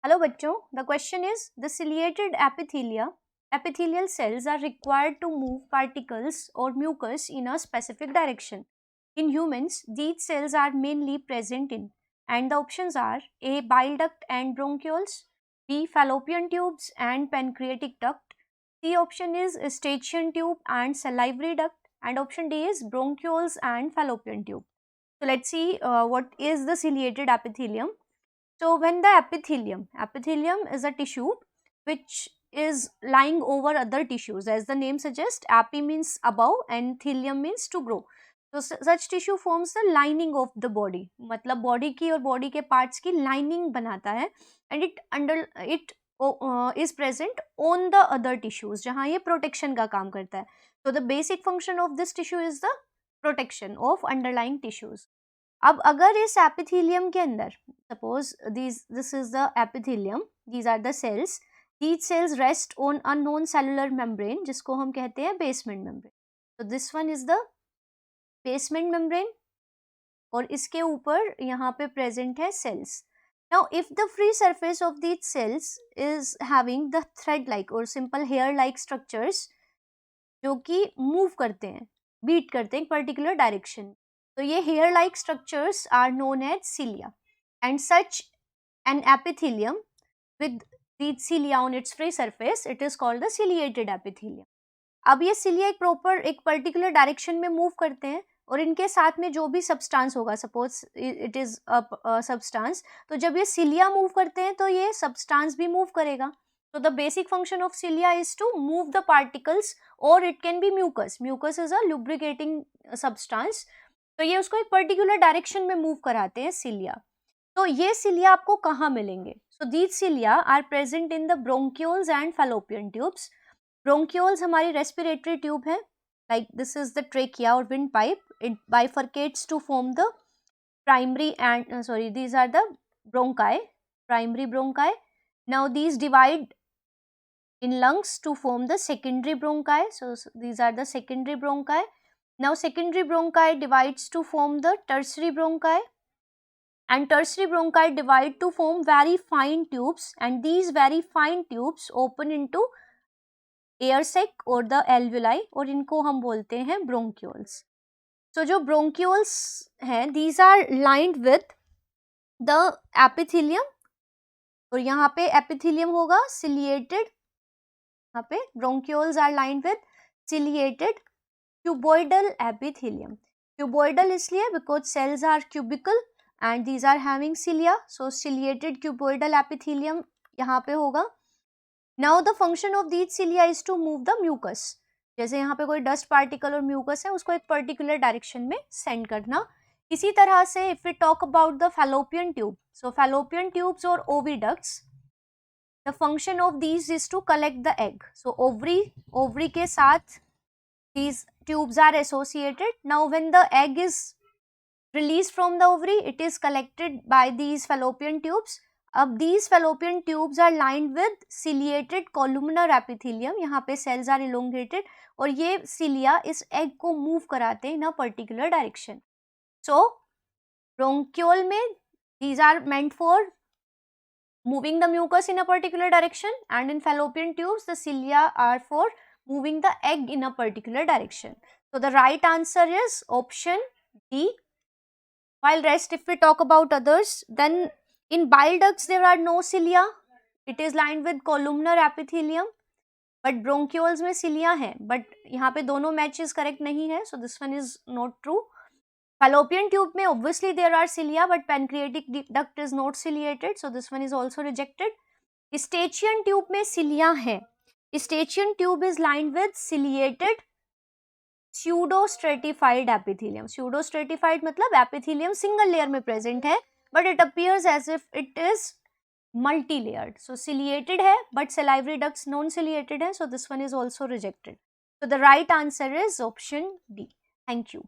Hello बच्चों, the question is the ciliated epithelial cells are required to move particles or mucus in a specific direction. In humans, these cells are mainly present in, and the options are A. Bile duct and bronchioles, B. Fallopian tubes and pancreatic duct, C option is Eustachian tube and salivary duct, and option D is bronchioles and fallopian tube. So let's see what is the ciliated epithelium. So when the epithelium is a tissue which is lying over other tissues, as the name suggests, epi means above and thelium means to grow. So such tissue forms the lining of the body, मतलब body की और body के parts की lining बनाता है, and it is present on the other tissues जहाँ ये protection का काम करता है. So the basic function of this tissue is the protection of underlying tissues. अब अगर इस एपिथेलियम के अंदर suppose this is the epithelium, these are the cells, these cells rest on unknown cellular membrane जिसको हम कहते हैं बेसमेंट मेम्ब्रेन. तो this one is the basement membrane और इसके ऊपर यहाँ पे प्रेजेंट है cells. Now if the free surface of these cells is having the thread like और सिंपल हेयर लाइक स्ट्रक्चर्स जो कि मूव करते हैं, बीट करते हैं एक पर्टिकुलर डायरेक्शन. तो ये hair like structures are known as cilia, and such an epithelium with these cilia on its free surface, it is called the ciliated epithelium. अब ये cilia एक पर्टिकुलर डायरेक्शन में मूव करते हैं और इनके साथ में जो भी सब्सटेंस होगा, सपोज इट इज सब्सटेंस, तो जब ये cilia मूव करते हैं तो ये सब्सटेंस भी मूव करेगा. So the basic function of cilia is to move the particles, or it can be mucus. Mucus is a lubricating substance. तो ये उसको एक पर्टिकुलर डायरेक्शन में मूव कराते हैं सिलिया. तो ये सिलिया आपको कहाँ मिलेंगे? So these cilia are present in the bronchioles and fallopian tubes. Bronchioles हमारी रेस्पिरेटरी ट्यूब है, like this is the trachea और wind pipe. It bifurcates to form the primary and these are the bronchi, primary bronchi. Now these divide in lungs to form the secondary bronchi. So these are the secondary bronchi. Now secondary bronchi divides to form the tertiary bronchi, and tertiary bronchi divide to form very fine tubes, and these very fine tubes open into air sac or the alveoli, और इनको हम बोलते हैं bronchioles. So जो bronchioles हैं, these are lined with the epithelium, और यहाँ पे epithelium होगा ciliated. यहाँ पे bronchioles are lined with ciliated cuboidal epithelium. Cuboidal इसलिए because cells are cubical and these are having cilia, so ciliated cuboidal epithelium यहाँ पे होगा. Now the function of these cilia is to move the mucus. जैसे यहाँ पे कोई dust particle और mucus है, उसको एक पर्टिकुलर डायरेक्शन में सेंड करना. इसी तरह से if we talk about the fallopian tube, so fallopian tubes और oviducts, the function of these is to collect the egg. So ovary के साथ these tubes are associated. Now when the egg is released from the ovary, it is collected by these fallopian tubes. अब these fallopian tubes are lined with ciliated columnar epithelium. यहाँ पे cells are elongated और ये cilia इस egg को move कराते हैं in a particular direction. So bronchiole में these are meant for moving the mucus in a particular direction, and in fallopian tubes the cilia are for moving the egg in a particular direction. So the right answer is option D. While rest, if we talk about others, then in bile ducts there are no cilia. It is lined with columnar epithelium. But bronchioles में cilia है, but यहाँ पे दोनों matches correct नहीं है, so this one is not true. Fallopian tube में obviously there are cilia, but pancreatic duct is not ciliated, so this one is also rejected. Eustachian tube में cilia है. Eustachian tube is lined with ciliated pseudostratified epithelium. Pseudostratified मतलब epithelium single layer में present है, but it appears as if it is multi-layered. So ciliated है, but salivary ducts non-ciliated है, so this one is also rejected. So the right answer is option D. Thank you.